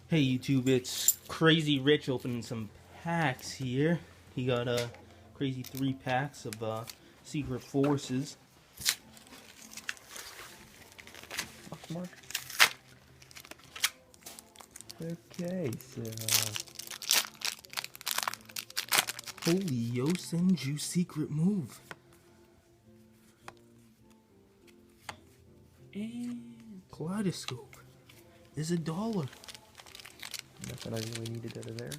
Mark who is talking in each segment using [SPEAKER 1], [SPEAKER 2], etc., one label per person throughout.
[SPEAKER 1] Hey YouTube, it's Crazy Rich opening some packs here. He got a crazy 3 packs of Secret Forces.
[SPEAKER 2] Mark. Okay, so
[SPEAKER 1] Holy Yosenju Secret Move. And Kaleidoscope is $1.
[SPEAKER 2] nothing I really needed out of there.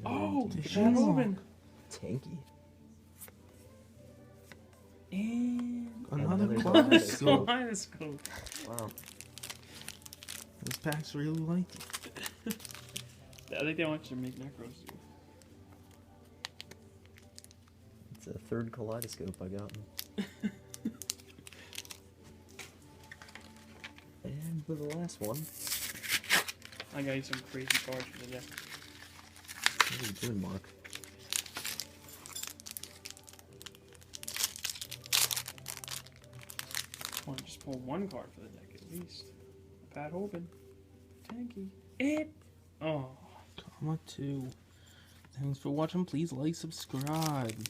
[SPEAKER 3] Oh,
[SPEAKER 1] It's
[SPEAKER 3] that's open.
[SPEAKER 2] Tanky.
[SPEAKER 1] And
[SPEAKER 2] Another
[SPEAKER 1] another
[SPEAKER 2] Kaleidoscope.
[SPEAKER 1] Kaleidoscope.
[SPEAKER 2] Wow.
[SPEAKER 1] Those packs really like it.
[SPEAKER 3] I think they want you to make necros too.
[SPEAKER 2] It's a third Kaleidoscope I got. And for the last one,
[SPEAKER 3] I got you some crazy cards for the deck.
[SPEAKER 2] what are you doing, Mark?
[SPEAKER 3] Come on, just pull one card for the deck at least. Pat Hoban. Tanky. It. Oh.
[SPEAKER 1] Comma 2. Thanks for watching. Please like, subscribe.